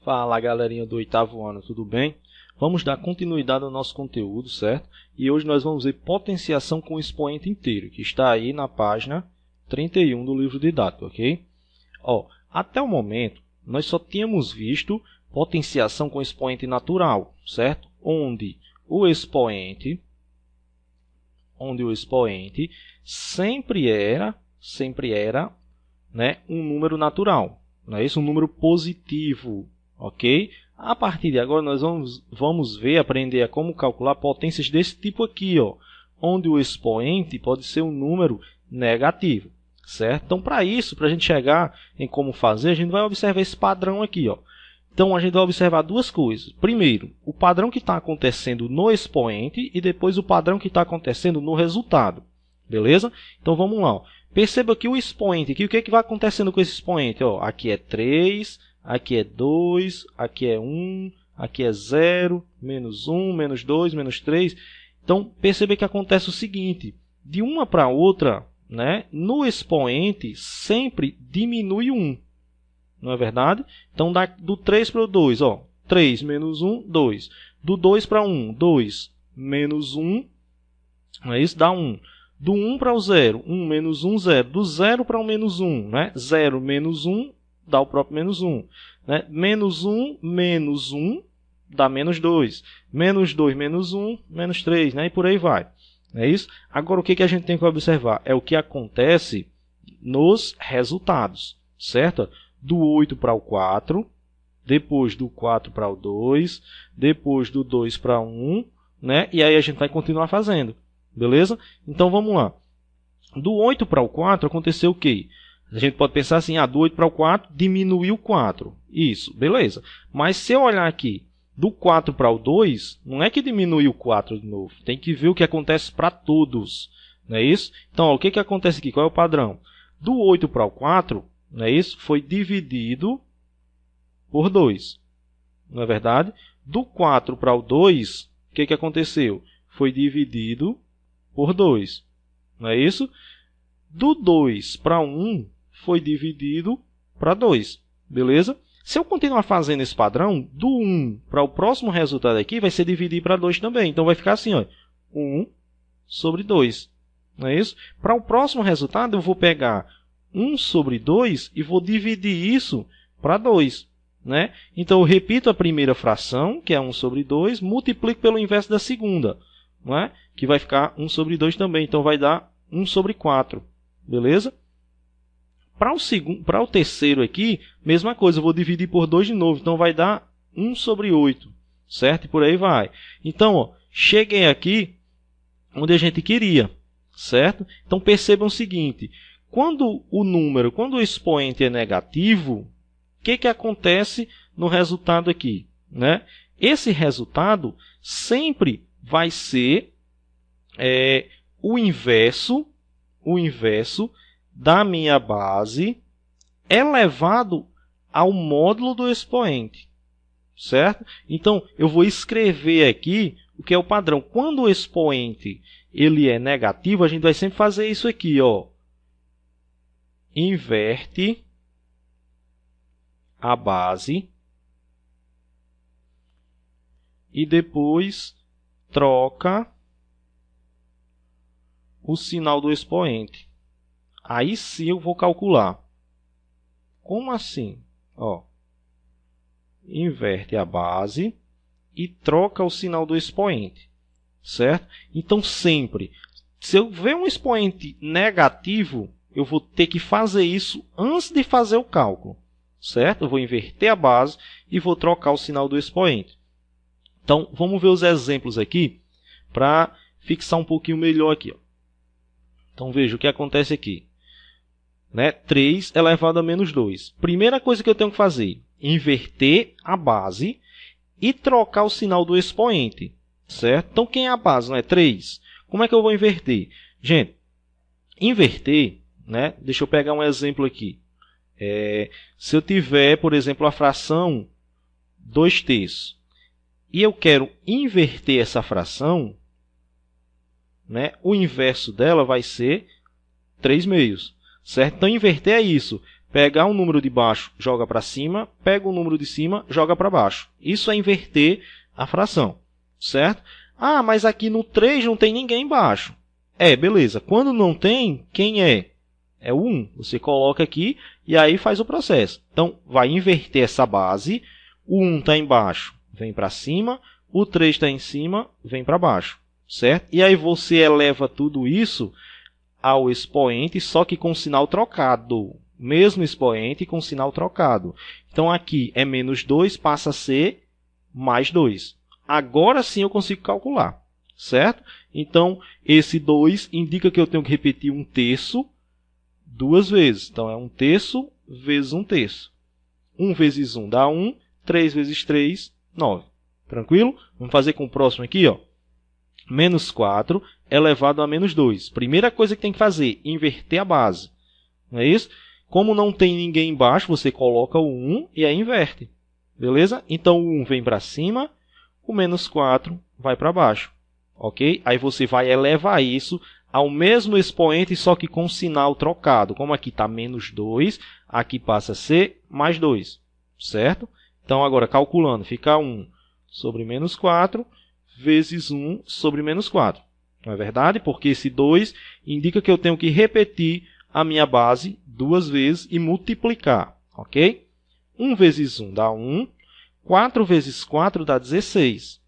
Fala galerinha do oitavo ano, tudo bem? Vamos dar continuidade ao nosso conteúdo, certo? E hoje nós vamos ver potenciação com expoente inteiro, que está aí na página 31 do livro didático, ok? Até o momento, nós só tínhamos visto potenciação com expoente natural, certo? Onde o expoente sempre era, né, um número natural, não é isso? Um número positivo, ok? A partir de agora, nós vamos aprender a como calcular potências desse tipo aqui, onde o expoente pode ser um número negativo, certo? Então, para isso, para a gente chegar em como fazer, a gente vai observar esse padrão aqui, Então, a gente vai observar duas coisas. Primeiro, o padrão que está acontecendo no expoente e depois o padrão que está acontecendo no resultado, beleza? Então, vamos lá. Perceba que o expoente aqui, o que é que vai acontecendo com esse expoente? Aqui é 3, aqui é 2, aqui é 1, aqui é 0, menos 1, menos 2, menos 3. Então, perceba que acontece o seguinte, de uma para outra, né, no expoente sempre diminui 1, não é verdade? Então, do 3 para o 2, 3 menos 1, 2. Do 2 para 1, 2 menos 1, não é isso? Dá 1. Do 1 para o 0, 1 menos 1, 0. Do 0 para o menos 1, né? 0 menos 1 dá o próprio menos 1. Né? Menos 1 menos 1 dá menos 2. Menos 2 menos 1, menos 3. Né? E por aí vai. É isso? Agora, o que a gente tem que observar? É o que acontece nos resultados. Certo? Do 8 para o 4, depois do 4 para o 2, depois do 2 para 1, né? E aí a gente vai continuar fazendo. Beleza? Então, vamos lá. Do 8 para o 4, aconteceu o quê? A gente pode pensar assim, do 8 para o 4, diminuiu 4. Isso, beleza. Mas se eu olhar aqui, do 4 para o 2, não é que diminuiu 4 de novo. Tem que ver o que acontece para todos. Não é isso? Então, o que acontece aqui? Qual é o padrão? Do 8 para o 4, não é isso? Foi dividido por 2. Não é verdade? Do 4 para o 2, o que aconteceu? Foi dividido por 2. Não é isso? Do 2 para 1 foi dividido para 2. Beleza? Se eu continuar fazendo esse padrão, do 1 para o próximo resultado aqui vai ser dividir para 2 também. Então, vai ficar assim, 1 sobre 2. Não é isso? Para o próximo resultado, eu vou pegar 1 sobre 2 e vou dividir isso para 2. Né? Então, eu repito a primeira fração, que é 1 sobre 2, multiplico pelo inverso da segunda. Não é? Que vai ficar 1 sobre 2 também. Então, vai dar 1 sobre 4. Beleza? Para o terceiro aqui, mesma coisa. Eu vou dividir por 2 de novo. Então, vai dar 1 sobre 8. Certo? E por aí vai. Então, cheguei aqui onde a gente queria. Certo? Então, percebam o seguinte. Quando o expoente é negativo, o que acontece no resultado aqui? Né? Esse resultado sempre vai ser o inverso da minha base elevado ao módulo do expoente. Certo? Então, eu vou escrever aqui o que é o padrão. Quando o expoente ele é negativo, a gente vai sempre fazer isso aqui. Inverte a base e depois troca o sinal do expoente. Aí sim eu vou calcular. Como assim? Inverte a base e troca o sinal do expoente. Certo? Então, sempre, se eu ver um expoente negativo, eu vou ter que fazer isso antes de fazer o cálculo. Certo? Eu vou inverter a base e vou trocar o sinal do expoente. Então, vamos ver os exemplos aqui para fixar um pouquinho melhor aqui. Então, veja o que acontece aqui. 3 elevado a menos 2. Primeira coisa que eu tenho que fazer, inverter a base e trocar o sinal do expoente. Certo? Então, quem é a base? 3. Como é que eu vou inverter? Gente, inverter, deixa eu pegar um exemplo aqui. Se eu tiver, por exemplo, a fração 2/3 e eu quero inverter essa fração, o inverso dela vai ser 3/2. Certo? Então, inverter é isso. Pegar um número de baixo, joga para cima, pega o número de cima, joga para baixo. Isso é inverter a fração, certo? Ah, mas aqui no 3 não tem ninguém embaixo. Beleza. Quando não tem, quem é? É o 1. Você coloca aqui e aí faz o processo. Então, vai inverter essa base. O 1 está embaixo, vem para cima. O 3 está em cima, vem para baixo, certo? E aí você eleva tudo isso ao expoente, só que com sinal trocado. Mesmo expoente com sinal trocado. Então, aqui é menos 2, passa a ser mais 2. Agora sim eu consigo calcular, certo? Então, esse 2 indica que eu tenho que repetir 1/3 duas vezes. Então, é 1/3 vezes 1/3. 1 vezes 1 dá 1, 3 vezes 3, 9. Tranquilo? Vamos fazer com o próximo aqui, ó. Menos 4 elevado a menos 2. Primeira coisa que tem que fazer, inverter a base. Não é isso? Como não tem ninguém embaixo, você coloca o 1 e aí inverte. Beleza? Então, o 1 vem para cima, o menos 4 vai para baixo. Ok? Aí você vai elevar isso ao mesmo expoente, só que com sinal trocado. Como aqui está menos 2, aqui passa a ser mais 2. Certo? Então, agora calculando, fica 1 sobre menos 4 vezes 1 sobre menos 4. Não é verdade? Porque esse 2 indica que eu tenho que repetir a minha base duas vezes e multiplicar. Ok? 1 vezes 1 dá 1. 4 vezes 4 dá 16.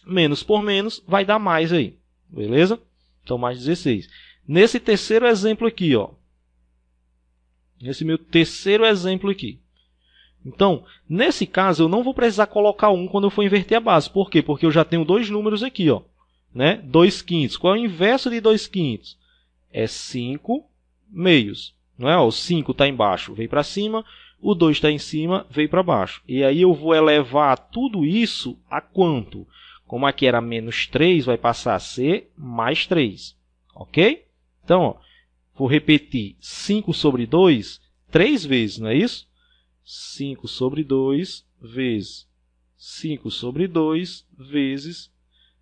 Menos por menos vai dar mais aí. Beleza? Então, mais 16. Nesse terceiro exemplo aqui, ó. Nesse meu terceiro exemplo aqui. Então, nesse caso, eu não vou precisar colocar 1 quando eu for inverter a base. Por quê? Porque eu já tenho dois números aqui, ó. Né? 2/5. Qual é o inverso de 2/5? É 5 meios. Não é? O 5 está embaixo, veio para cima. O 2 está em cima, veio para baixo. E aí eu vou elevar tudo isso a quanto? Como aqui era menos 3, vai passar a ser mais 3. Ok? Então, ó, vou repetir 5 sobre 2 3 vezes, não é isso? 5 sobre 2 vezes 5 sobre 2 vezes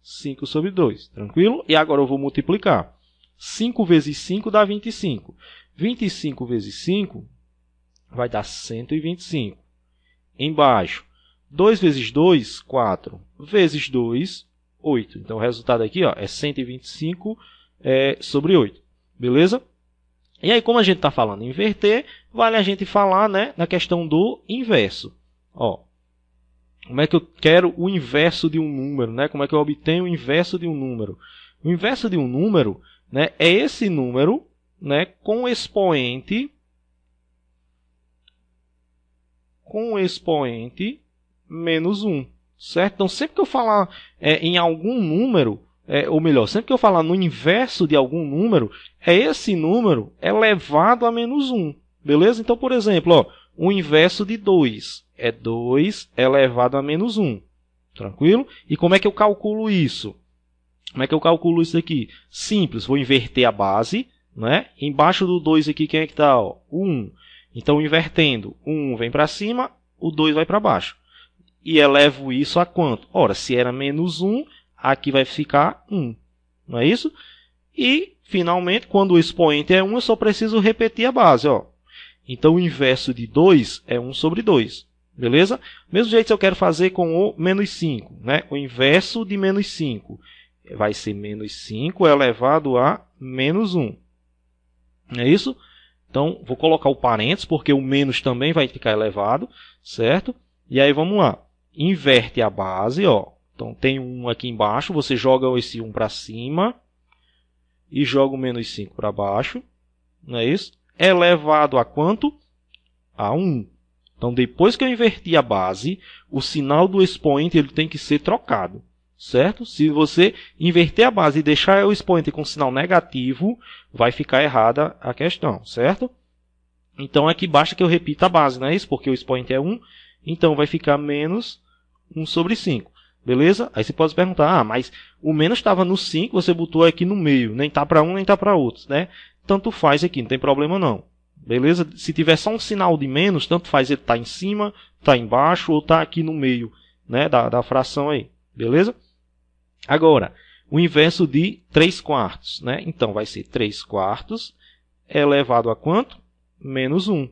5 sobre 2. Tranquilo? E agora eu vou multiplicar. 5 vezes 5 dá 25. 25 vezes 5 vai dar 125. Embaixo, 2 vezes 2, 4. Vezes 2, 8. Então, o resultado aqui, ó, é 125 sobre 8. Beleza? E aí, como a gente está falando em inverter, vale a gente falar, né, na questão do inverso. Ó, como é que eu quero o inverso de um número? Né? Como é que eu obtenho o inverso de um número? O inverso de um número, né, é esse número, né, com expoente menos 1. Certo? Então, sempre que eu falar em algum número, ou melhor, sempre que eu falar no inverso de algum número, é esse número elevado a menos 1. Beleza? Então, por exemplo, ó, o inverso de 2 é 2 elevado a menos 1. Tranquilo? E como é que eu calculo isso? Como é que eu calculo isso aqui? Simples, vou inverter a base. Né? Embaixo do 2 aqui, quem é que está? O 1. Então, invertendo, o 1 vem para cima, o 2 vai para baixo. E elevo isso a quanto? Ora, se era menos 1, aqui vai ficar 1. Não é isso? E, finalmente, quando o expoente é 1, eu só preciso repetir a base. Ó. Então, o inverso de 2 é 1 sobre 2. Beleza? Mesmo jeito, se eu quero fazer com o menos 5. Né? O inverso de menos 5 vai ser menos 5 elevado a menos 1. É isso? Então, vou colocar o parênteses, porque o menos também vai ficar elevado, certo? E aí, vamos lá. Inverte a base, ó. Então, tem 1 aqui embaixo, você joga esse 1 para cima e joga o menos 5 para baixo, não é isso? Elevado a quanto? A 1. Então, depois que eu inverti a base, o sinal do expoente ele tem que ser trocado. Certo? Se você inverter a base e deixar o expoente com sinal negativo, vai ficar errada a questão, certo? Então, aqui basta que eu repita a base, não é isso? Porque o expoente é 1, então vai ficar menos 1 sobre 5. Beleza? Aí você pode se perguntar, mas o menos estava no 5, você botou aqui no meio, nem está para um, nem está para outro, né? Tanto faz aqui, não tem problema não. Beleza? Se tiver só um sinal de menos, tanto faz ele estar em cima, está embaixo ou está aqui no meio, né, da fração aí. Beleza? Agora, o inverso de 3/4, né? Então, vai ser 3/4 elevado a quanto? Menos 1.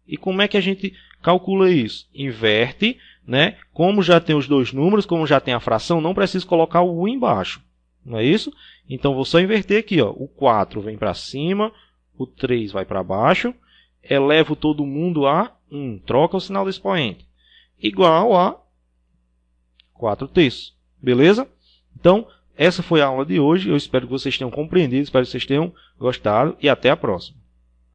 E como é que a gente calcula isso? Inverte, né? Como já tem os dois números, como já tem a fração, não preciso colocar o 1 embaixo. Não é isso? Então, vou só inverter aqui. Ó. O 4 vem para cima, o 3 vai para baixo. Elevo todo mundo a 1. Troca o sinal do expoente. Igual a 4/3. Beleza? Então, essa foi a aula de hoje. Eu espero que vocês tenham compreendido, espero que vocês tenham gostado e até a próxima.